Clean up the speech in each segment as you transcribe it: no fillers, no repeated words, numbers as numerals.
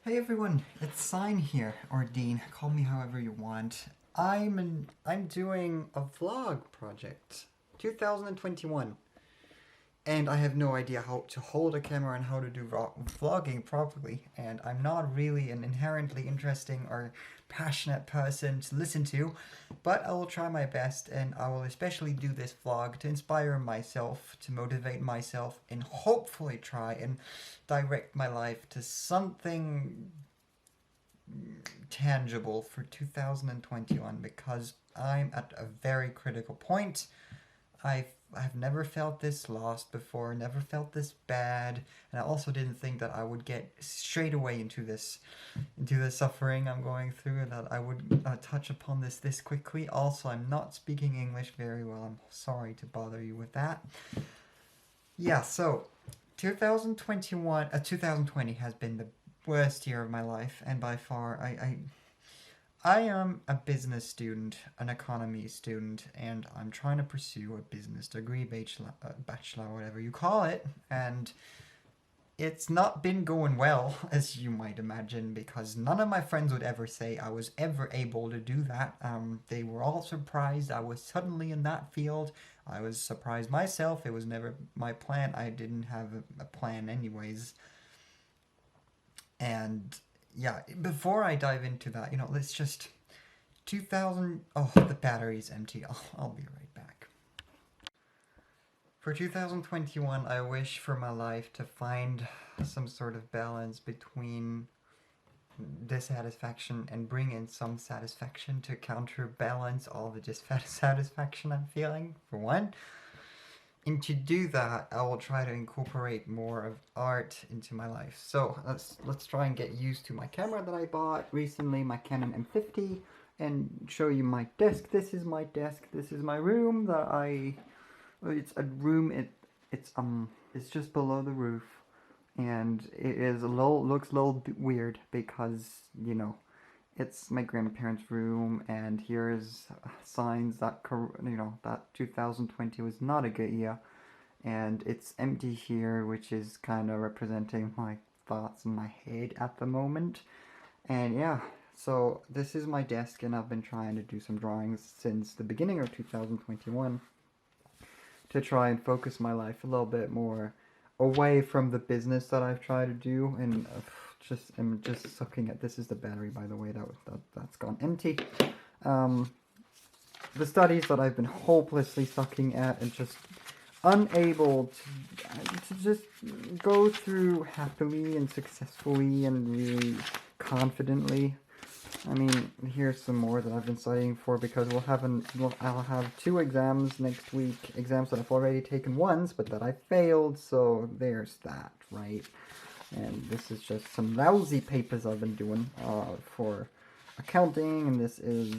Hey everyone, it's Sign here, or Dean. Call me however you want. I'm doing a vlog project, 2021, and I have no idea how to hold a camera and how to do vlogging properly. And I'm not really an inherently interesting or passionate person to listen to, but I will try my best, and I will especially do this vlog to inspire myself, to motivate myself, and hopefully try and direct my life to something tangible for 2021 because I'm at a very critical point. I've never felt this lost before, never felt this bad, and I also didn't think that I would get straight away into the suffering I'm going through, and that I would touch upon this quickly. Also, I'm not speaking English very well. I'm sorry to bother you with that. Yeah, so 2020 has been the worst year of my life, and by far, I am a business student, an economy student, and I'm trying to pursue a business degree, bachelor, whatever you call it, and it's not been going well, as you might imagine, because none of my friends would ever say I was ever able to do that. They were all surprised I was suddenly in that field. I was surprised myself. It was never my plan. I didn't have a plan anyways. And yeah, before I dive into that, let's just 2000. Oh, the battery's empty. I'll be right back. For 2021, I wish for my life to find some sort of balance between dissatisfaction and bring in some satisfaction to counterbalance all the dissatisfaction I'm feeling, for one. And to do that, I will try to incorporate more of art into my life. So let's try and get used to my camera that I bought recently, my Canon M50, and show you my desk. This is my desk. This is my room that it's a room. It's just below the roof, and it is looks a little bit weird because it's my grandparents' room, and here's signs that that 2020 was not a good year, and it's empty here, which is kind of representing my thoughts in my head at the moment. And yeah, so this is my desk, and I've been trying to do some drawings since the beginning of 2021 to try and focus my life a little bit more away from the business that I've tried to do, and I'm just sucking at. This is the battery, by the way. That's gone empty. The studies that I've been hopelessly sucking at and just unable to just go through happily and successfully and really confidently. I mean, here's some more that I've been studying for, because I'll have 2 exams next week, exams that I've already taken once, but that I failed, so there's that, right? And this is just some lousy papers I've been doing for accounting, and this is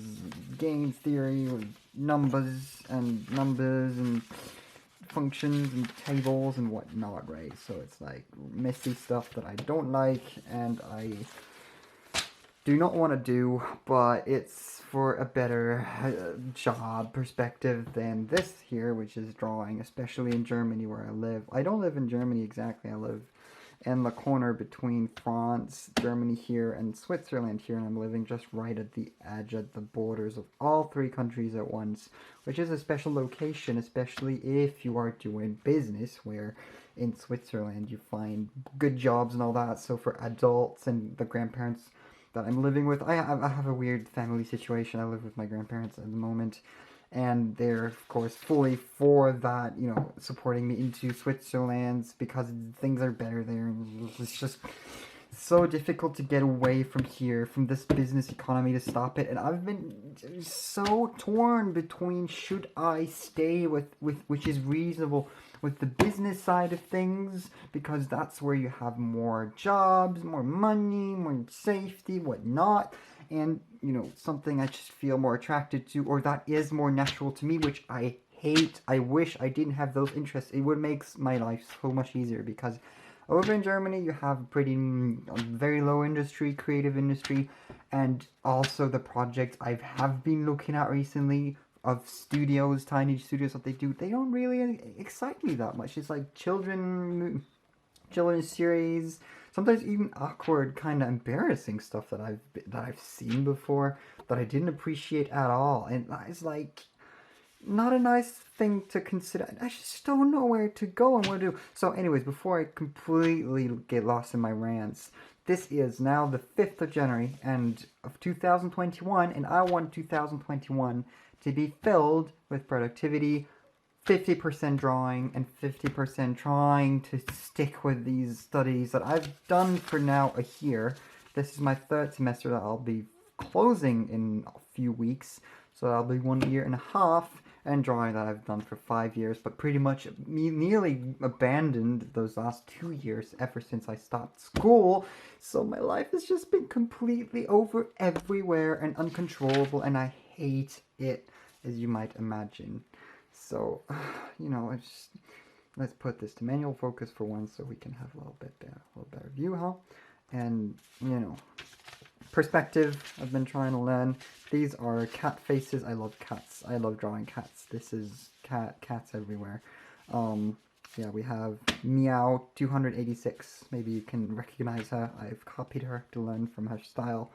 game theory with numbers and functions and tables and whatnot, right? So it's like messy stuff that I don't like, and I do not want to do, but it's for a better job perspective than this here, which is drawing, especially in Germany where I live. I don't live in Germany exactly. I live in the corner between France, Germany here, and Switzerland here, and I'm living just right at the edge, at the borders of all 3 countries at once, which is a special location, especially if you are doing business, where in Switzerland you find good jobs and all that. So for adults and the grandparents that I'm living with, I have a weird family situation. I live with my grandparents at the moment, and they're, of course, fully for that, supporting me into Switzerland because things are better there, and it's just so difficult to get away from here, from this business economy, to stop it. And I've been so torn between, should I stay with which is reasonable, with the business side of things, because that's where you have more jobs, more money, more safety, whatnot, and something I just feel more attracted to, or that is more natural to me, which I hate. I wish I didn't have those interests. It would make my life so much easier, because over in Germany you have very low industry, creative industry, and also the projects I have been looking at recently of studios, tiny studios that they do, they don't really excite me that much. It's like children's series, sometimes even awkward, kind of embarrassing stuff that I've seen before that I didn't appreciate at all, and it's like not a nice thing to consider. I just don't know where to go and what to do. So anyways, before I completely get lost in my rants, this is now the 5th of January and of 2021, and I want 2021 to be filled with productivity, 50% drawing and 50% trying to stick with these studies that I've done for now a year. This is my 3rd semester that I'll be closing in a few weeks, so that'll be 1.5 years, and drawing that I've done for 5 years, but pretty much nearly abandoned those last 2 years ever since I stopped school. So my life has just been completely over everywhere and uncontrollable, and I hate it, as you might imagine. So, you know, let's put this to manual focus for once so we can have a little better view, huh? And, you know, perspective I've been trying to learn. These are cat faces. I love cats. I love drawing cats. This is cats everywhere. Yeah, we have Meow 286. Maybe you can recognize her. I've copied her to learn from her style.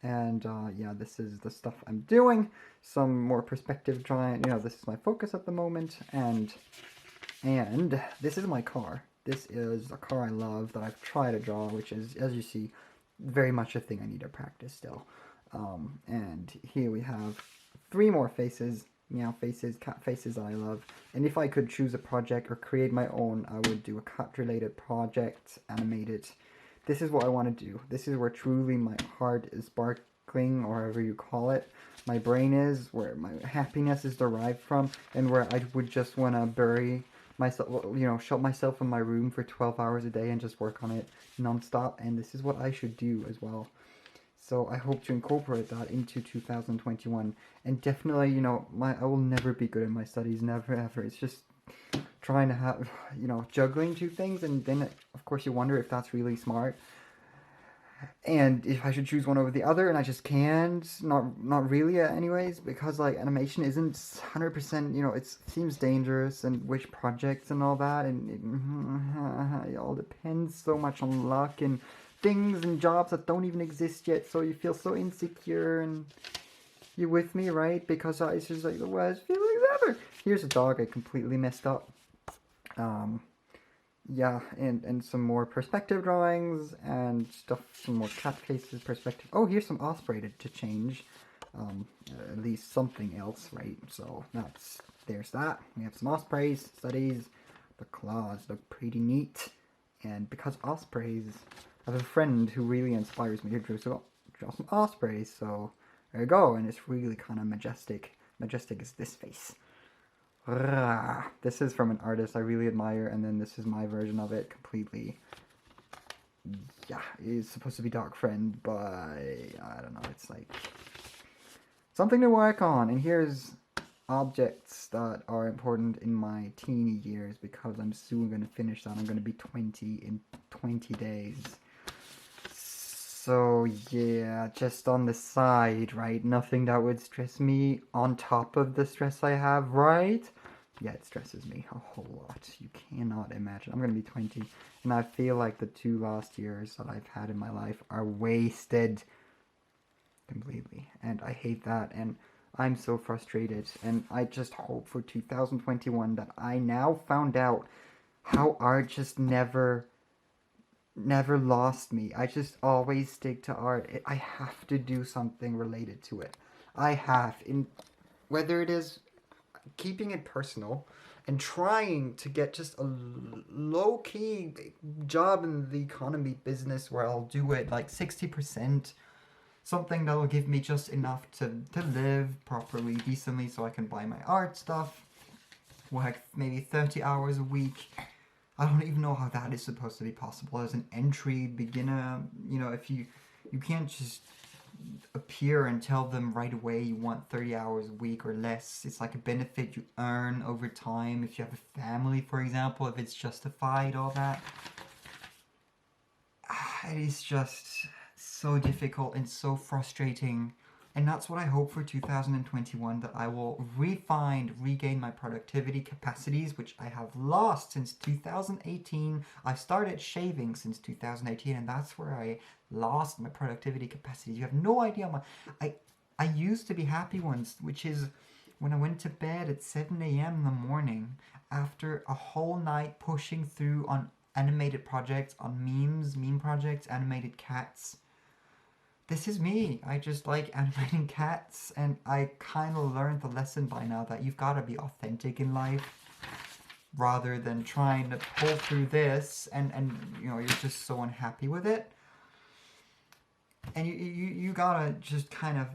And yeah, this is the stuff I'm doing. Some more perspective drawing. You know, this is my focus at the moment. And this is my car. This is a car I love that I've tried to draw, which is, as you see, very much a thing I need to practice still. And here we have 3 more faces. Meow faces, cat faces I love. And if I could choose a project or create my own, I would do a cat-related project, animate it. This is what I want to do. This is where truly my heart is sparkling, or however you call it. My brain is, where my happiness is derived from, and where I would just want to bury myself, you know, shut myself in my room for 12 hours a day and just work on it non-stop. And this is what I should do as well. So I hope to incorporate that into 2021. And definitely, you know, I will never be good at my studies, never ever. It's just trying to have, you know, juggling 2 things, and then of course you wonder if that's really smart, and if I should choose one over the other, and I just can't. Not really anyways, because like animation isn't 100%, you know, it seems dangerous, and which projects and all that, and it all depends so much on luck and things and jobs that don't even exist yet, so you feel so insecure. And you with me, right? Because it's just like the worst feeling ever. Here's a dog I completely messed up. Yeah, and some more perspective drawings and stuff, some more cat faces, perspective. Oh, here's some osprey to change. At least something else, right? So there's that. We have some ospreys, studies. The claws look pretty neat. And because ospreys, I have a friend who really inspires me to draw some ospreys. So there you go. And it's really kind of majestic. Majestic is this face. This is from an artist I really admire, and then this is my version of it completely. Yeah, it's supposed to be Dark Friend, but I don't know, it's like something to work on. And here's objects that are important in my teeny years, because I'm soon going to finish that. I'm going to be 20 in 20 days. So yeah, just on the side, right? Nothing that would stress me on top of the stress I have, right? Yeah, it stresses me a whole lot. You cannot imagine. I'm going to be 20, and I feel like the 2 last years that I've had in my life are wasted completely. And I hate that, and I'm so frustrated. And I just hope for 2021 that I now found out how art just never lost me. I just always stick to art. I have to do something related to it. I have, whether it is keeping it personal and trying to get just a low-key job in the economy business where I'll do it like 60%, something that will give me just enough to live properly, decently, so I can buy my art stuff, work maybe 30 hours a week. I don't even know how that is supposed to be possible as an entry beginner. You know, if you can't just appear and tell them right away you want 30 hours a week or less. It's like a benefit you earn over time if you have a family, for example, if it's justified, all that. It is just so difficult and so frustrating And that's what I hope for 2021, that I will regain my productivity capacities, which I have lost since 2018. I started shaving since 2018, and that's where I lost my productivity capacities. You have no idea. I used to be happy once, which is when I went to bed at 7 a.m. in the morning after a whole night pushing through on animated projects, on meme projects, animated cats. This is me. I just like animating cats, and I kind of learned the lesson by now that you've got to be authentic in life rather than trying to pull through this and you know, you're just so unhappy with it. And you gotta just kind of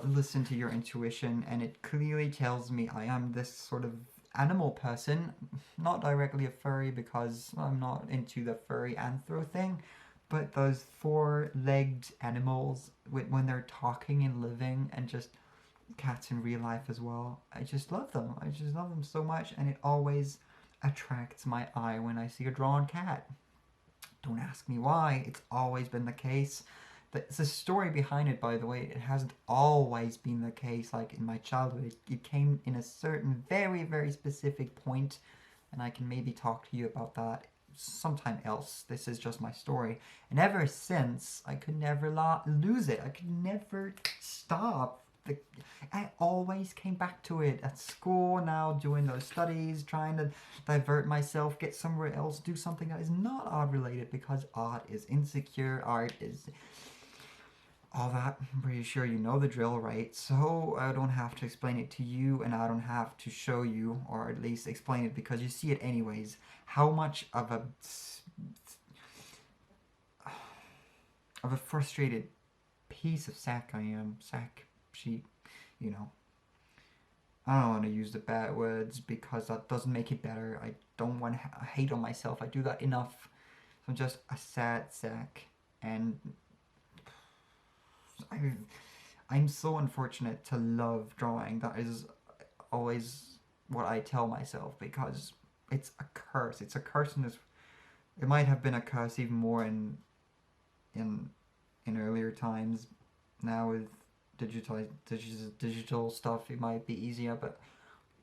listen to your intuition, and it clearly tells me I am this sort of animal person, not directly a furry because I'm not into the furry anthro thing, but those four-legged animals when they're talking and living, and just cats in real life as well. I just love them. I just love them so much, and it always attracts my eye when I see a drawn cat. Don't ask me why. It's always been the case. There's a story behind it, by the way. It hasn't always been the case. Like in my childhood, it came in a certain very, very specific point, and I can maybe talk to you about that sometime else. This is just my story. And ever since, I could never lose it. I could never stop. I always came back to it at school, now doing those studies, trying to divert myself, get somewhere else, do something that is not art related, because art is insecure, art is all that. I'm pretty sure you know the drill, right? So I don't have to explain it to you, and I don't have to show you, or at least explain it because you see it anyways, how much of a frustrated piece of sack I am. Sack, sheep, you know. I don't want to use the bad words because that doesn't make it better. I don't want to hate on myself. I do that enough. So I'm just a sad sack, and I'm so unfortunate to love drawing. That is always what I tell myself, because it's a curse. It's a curse in this. It might have been a curse even more in earlier times. Now with digital stuff, it might be easier, but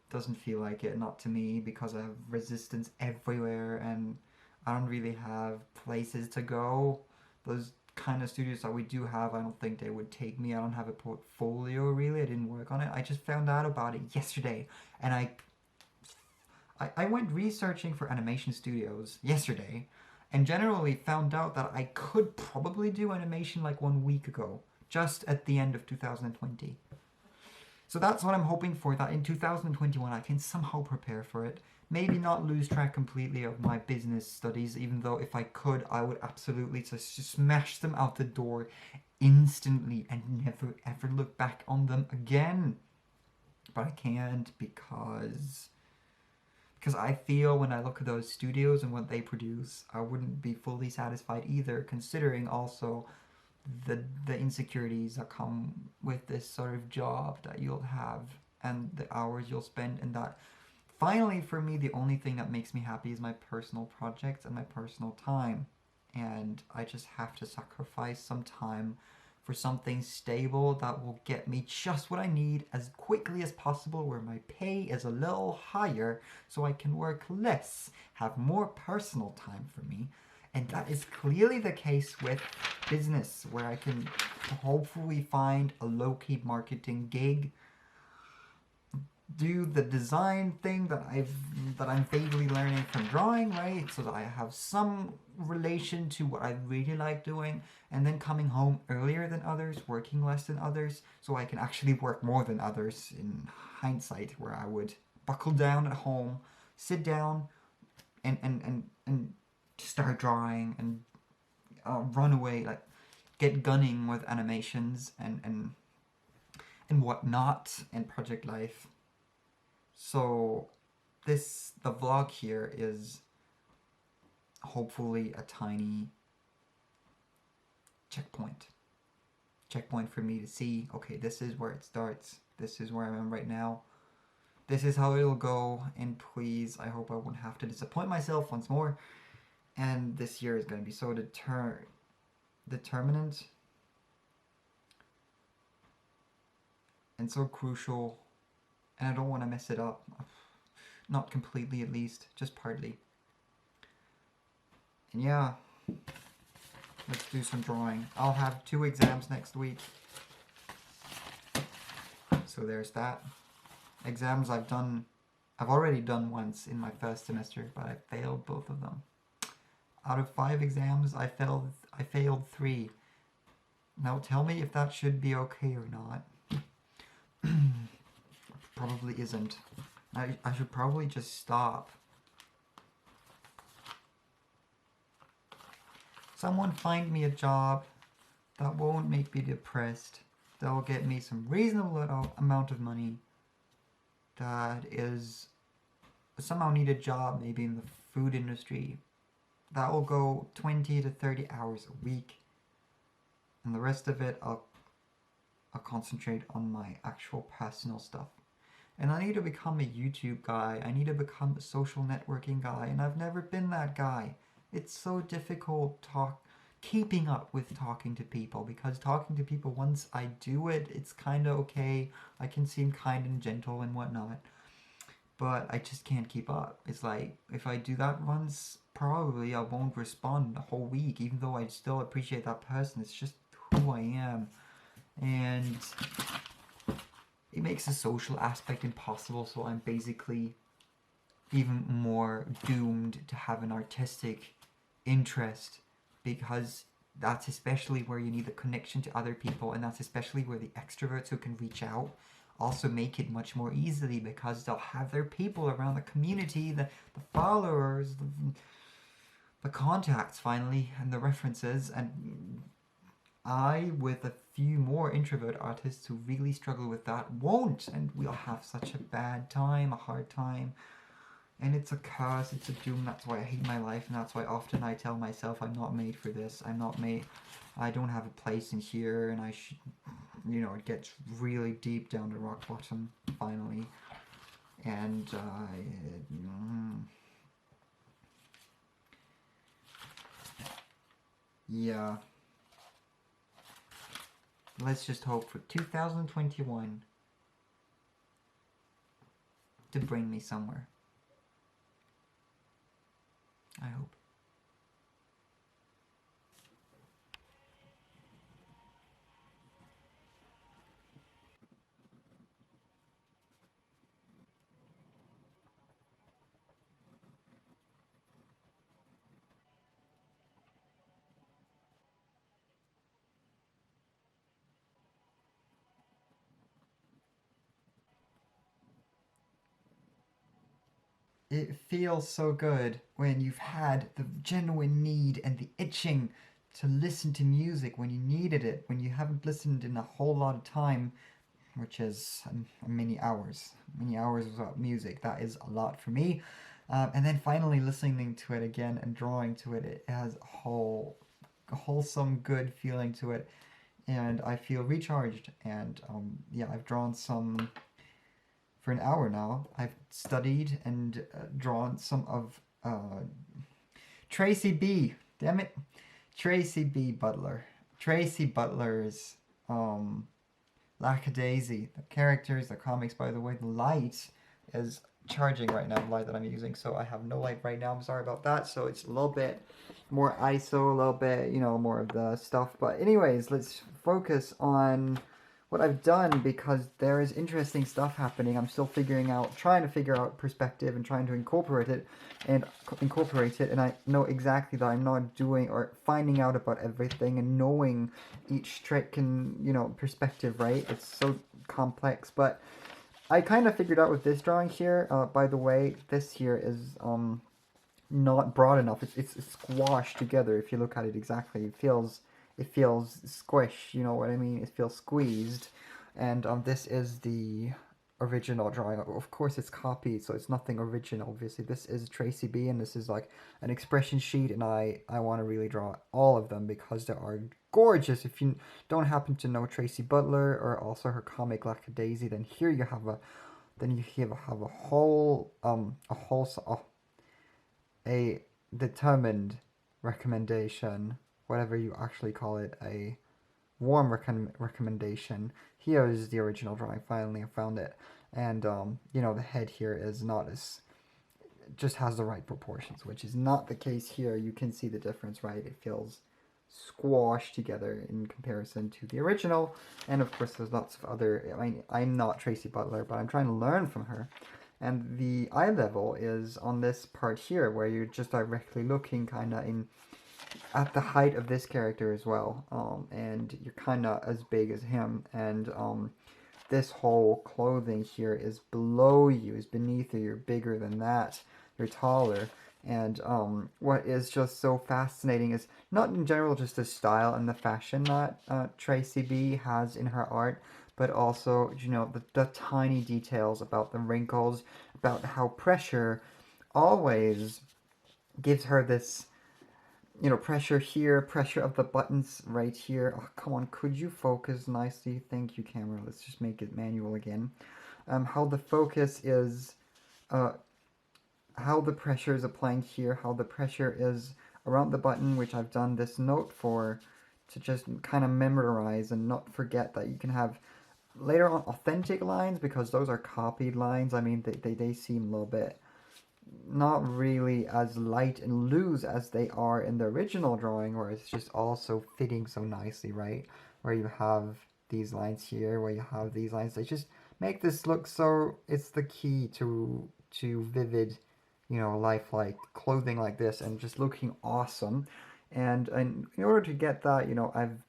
it doesn't feel like it. Not to me, because I have resistance everywhere, and I don't really have places to go. Those kind of studios that we do have, I don't think they would take me. I don't have a portfolio, really. I didn't work on it. I just found out about it yesterday, and I went researching for animation studios yesterday, and generally found out that I could probably do animation like 1 week ago, just at the end of 2020. So that's what I'm hoping for, that in 2021 I can somehow prepare for it. Maybe not lose track completely of my business studies, even though if I could, I would absolutely just smash them out the door instantly and never ever look back on them again. But I can't, because I feel when I look at those studios and what they produce, I wouldn't be fully satisfied either, considering also the insecurities that come with this sort of job that you'll have, and the hours you'll spend, and that finally, for me, the only thing that makes me happy is my personal projects and my personal time. And I just have to sacrifice some time for something stable that will get me just what I need as quickly as possible, where my pay is a little higher, so I can work less, have more personal time for me. And that is clearly the case with business, where I can hopefully find a low-key marketing gig, do the design thing that I'm vaguely learning from drawing, right? So that I have some relation to what I really like doing, and then coming home earlier than others, working less than others, so I can actually work more than others in hindsight, where I would buckle down at home, sit down, and start drawing, and run away, like get gunning with animations and whatnot in project life. So the vlog here is hopefully a tiny checkpoint for me to see, okay, this is where it starts, this is where I am right now, this is how it'll go, and please, I hope I won't have to disappoint myself once more. And this year is going to be so determinant. and so crucial, and I don't want to mess it up. Not completely, at least, just partly. And yeah, let's do some drawing. I'll have 2 exams next week. So there's that. Exams I've already done once in my first semester, but I failed both of them. Out of 5 exams, I failed 3. Now tell me if that should be okay or not. Probably isn't. I should probably just stop. Someone find me a job that won't make me depressed. That'll get me some reasonable amount of money. That is somehow need a job, maybe in the food industry. That will go 20 to 30 hours a week. And the rest of it, I'll concentrate on my actual personal stuff. And I need to become a YouTube guy. I need to become a social networking guy. And I've never been that guy. It's so difficult keeping up with talking to people, because talking to people, once I do it, it's kind of okay. I can seem kind and gentle and whatnot. But I just can't keep up. It's like, if I do that once, probably I won't respond the whole week, even though I still appreciate that person. It's just who I am. And it makes the social aspect impossible, so I'm basically even more doomed to have an artistic interest, because that's especially where you need the connection to other people, and that's especially where the extroverts who can reach out also make it much more easily, because they'll have their people around, the community, the followers, the contacts finally, and the references. And I, with a few more introvert artists who really struggle with that, won't, and we'll have such a bad time, a hard time. And it's a curse, it's a doom. That's why I hate my life, and that's why often I tell myself I'm not made for this. I don't have a place in here, and I should, it gets really deep down to rock bottom, finally. And, yeah. Let's just hope for 2021 to bring me somewhere. I hope. It feels so good when you've had the genuine need and the itching to listen to music when you needed it, when you haven't listened in a whole lot of time, which is many hours without music. That is a lot for me. And then finally listening to it again and drawing to it, it has a wholesome, good feeling to it. And I feel recharged. And yeah, I've drawn some for an hour now. I've studied and drawn some of Tracy B. Damn it. Tracy B. Butler. Tracy Butler's Lackadaisy. The characters, the comics, by the way, the light is charging right now, the light that I'm using, so I have no light right now. I'm sorry about that. So it's a little bit more ISO, a little bit, more of the stuff. But anyways, let's focus on what I've done, because there is interesting stuff happening. I'm still trying to figure out perspective and trying to incorporate it, and I know exactly that I'm not doing or finding out about everything and knowing each trick and, perspective, right? It's so complex, but I kind of figured out with this drawing here. By the way, this here is not broad enough. It's squashed together. If you look at it exactly, it feels squished, you know what I mean? It feels squeezed. And this is the original drawing. Of course it's copied, so it's nothing original, obviously. This is Tracy B, and this is like an expression sheet, and I want to really draw all of them because they are gorgeous. If you don't happen to know Tracy Butler or also her comic Lackadaisy, then here you have a determined recommendation, whatever you actually call it, a warm recommendation. Here is the original drawing. Finally, I found it. And, you know, the head here is not as, just has the right proportions, which is not the case here. You can see the difference, right? It feels squashed together in comparison to the original. And of course, there's lots of other, I mean, I'm not Tracy Butler, but I'm trying to learn from her. And the eye level is on this part here, where you're just directly looking kind of in at the height of this character as well, and you're kind of as big as him, and this whole clothing here is below you, is beneath you, you're bigger than that, you're taller, and what is just so fascinating is not in general just the style and the fashion that Tracy B has in her art, but also, you know, the tiny details about the wrinkles, about how pressure always gives her this, you know, pressure here, pressure of the buttons right here. Oh, come on, could you focus nicely? Thank you, camera. Let's just make it manual again. How the focus is, how the pressure is applying here, how the pressure is around the button, which I've done this note for, to just kind of memorize and not forget that you can have later on authentic lines, because those are copied lines. I mean, they seem a little bit not really as light and loose as they are in the original drawing, where it's just also fitting so nicely, right? Where you have these lines here, where you have these lines. They just make this look so, it's the key to vivid, you know, lifelike clothing like this, and just looking awesome. And in order to get that, you know, I've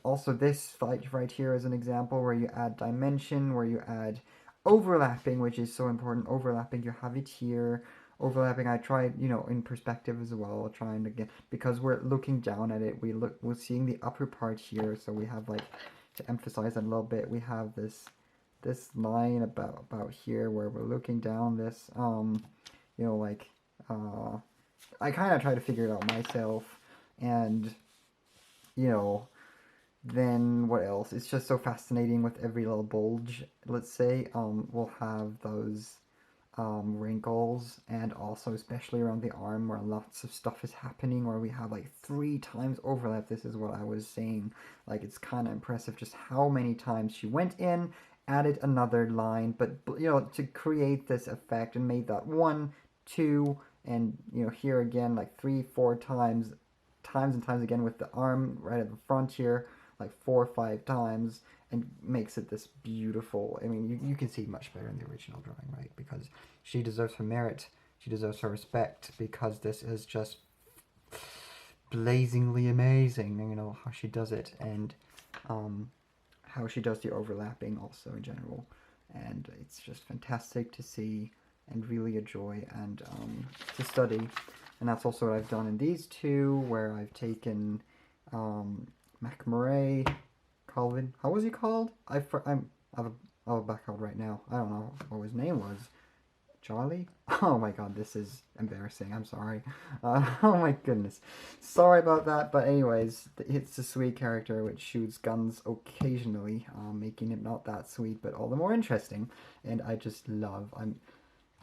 also, this right here is an example where you add dimension, where you add overlapping, which is so important. Overlapping, you have it here. Overlapping, I tried, you know, in perspective as well, trying to get, because we're looking down at it, we're seeing the upper part here, so we have, like, to emphasize that a little bit, we have this line about here where we're looking down this, you know, like, I kind of try to figure it out myself, and, you know, then what else? It's just so fascinating with every little bulge, let's say. We'll have those wrinkles, and also especially around the arm where lots of stuff is happening, where we have like 3 times overlap. This is what I was saying. Like, it's kind of impressive just how many times she went in, added another line, but, you know, to create this effect, and made that 1, 2, and, you know, here again like 3, 4 times and times again with the arm right at the front here, like 4 or 5 times, and makes it this beautiful. I mean, you can see much better in the original drawing, right? Because she deserves her merit, she deserves her respect, because this is just blazingly amazing, you know, how she does it, and how she does the overlapping also in general. And it's just fantastic to see, and really a joy, and to study. And that's also what I've done in these two, where I've taken McMurray, Calvin, how was he called? I have a blackout right now. I don't know what his name was. Charlie? Oh my god, this is embarrassing. I'm sorry. Oh my goodness. Sorry about that, but anyways, it's a sweet character which shoots guns occasionally, making it not that sweet, but all the more interesting. And I just love,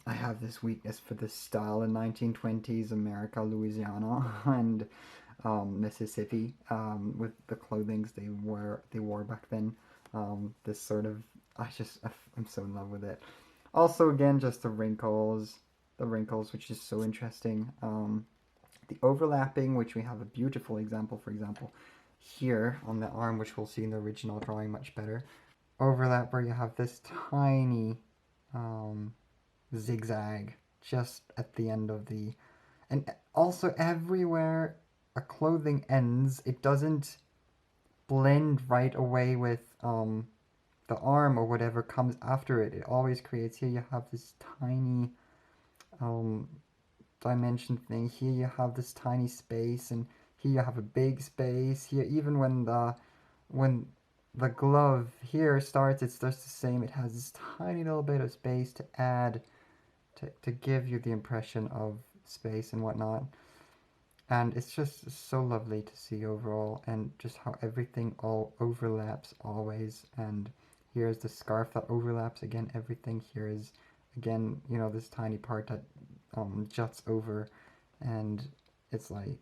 I have this weakness for this style in 1920s America, Louisiana, and Mississippi, with the clothings they wore back then. This sort of, I'm so in love with it. Also, again, just the wrinkles, which is so interesting. The overlapping, which we have a beautiful example, for example, here on the arm, which we'll see in the original drawing much better. Overlap where you have this tiny zigzag just at the end of the, and also everywhere a clothing ends, it doesn't blend right away with the arm or whatever comes after it. It always creates, here you have this tiny dimension thing, here you have this tiny space, and here you have a big space. Here, even when the glove here starts, it's just the same. It has this tiny little bit of space to add, to give you the impression of space and whatnot. And it's just so lovely to see overall, and just how everything all overlaps always. And here's the scarf that overlaps again. Everything here is, again, you know, this tiny part that juts over, and it's like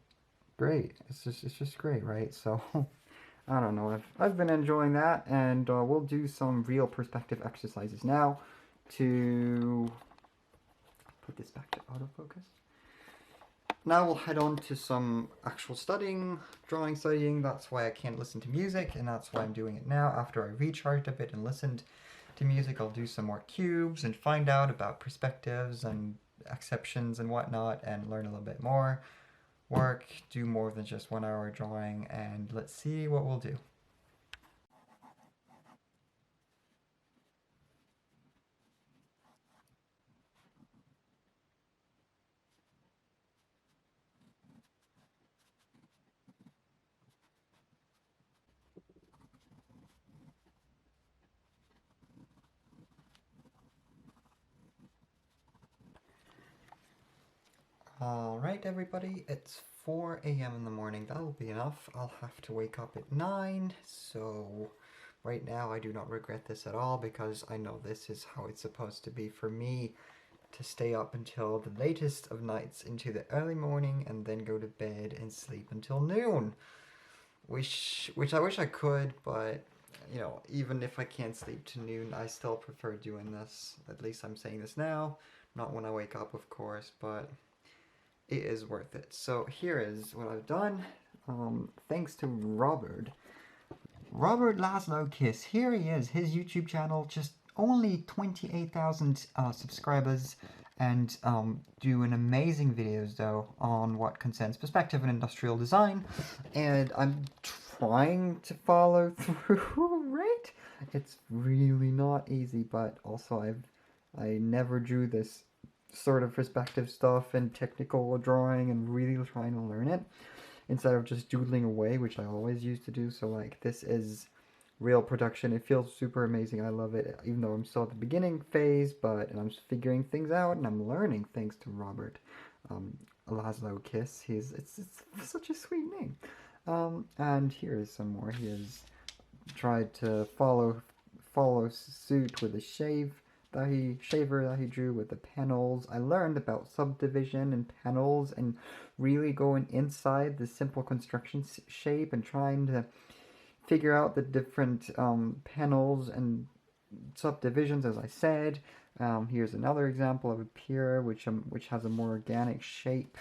great. It's just great, right? So I don't know, I've been enjoying that, and we'll do some real perspective exercises now to put this back to autofocus. Now we'll head on to some actual studying, drawing studying. That's why I can't listen to music, and that's why I'm doing it now. After I recharged a bit and listened to music, I'll do some more cubes and find out about perspectives and exceptions and whatnot, and learn a little bit more. Work, do more than just 1 hour drawing, and let's see what we'll do. Alright everybody, it's 4 a.m. in the morning. That'll be enough. I'll have to wake up at 9, so right now I do not regret this at all because I know this is how it's supposed to be for me, to stay up until the latest of nights into the early morning and then go to bed and sleep until noon. Which I wish I could, but you know, even if I can't sleep to noon, I still prefer doing this. At least I'm saying this now, not when I wake up, of course, but it is worth it. So here is what I've done, thanks to Robert Laszlo Kiss. Here he is, his YouTube channel, just only 28,000 subscribers, and doing amazing videos though on what concerns perspective and industrial design, and I'm trying to follow through, right? It's really not easy, but also I never drew this sort of perspective stuff and technical drawing and really trying to learn it instead of just doodling away, which I always used to do. So like, this is real production. It feels super amazing. I love it, even though I'm still at the beginning phase, but I'm just figuring things out and I'm learning thanks to Robert Laszlo Kiss. It's such a sweet name. And here's some more. He has tried to follow suit with the shaver that he drew with the panels. I learned about subdivision and panels and really going inside the simple construction shape and trying to figure out the different panels and subdivisions, as I said. Here's another example of a pier which has a more organic shape,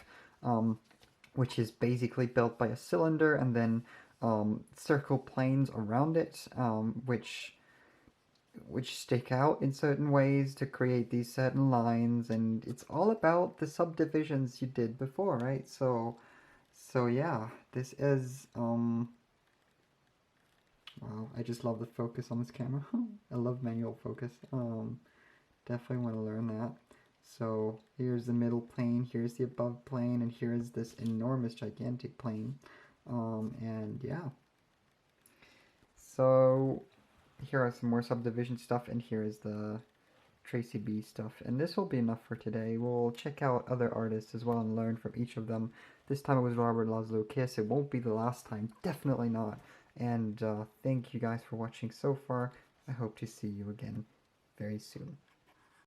which is basically built by a cylinder and then circle planes around it, which stick out in certain ways to create these certain lines, and it's all about the subdivisions you did before, right? So yeah, this is wow, I just love the focus on this camera. I love manual focus. Definitely want to learn that. So here's the middle plane, here's the above plane, and here's this enormous gigantic plane. And yeah, so here are some more subdivision stuff, and here is the Tracy B stuff, and this will be enough for today. We'll check out other artists as well and learn from each of them. This time it was Robert Laszlo Kiss. It won't be the last time, definitely not. And thank you guys for watching so far. I hope to see you again very soon.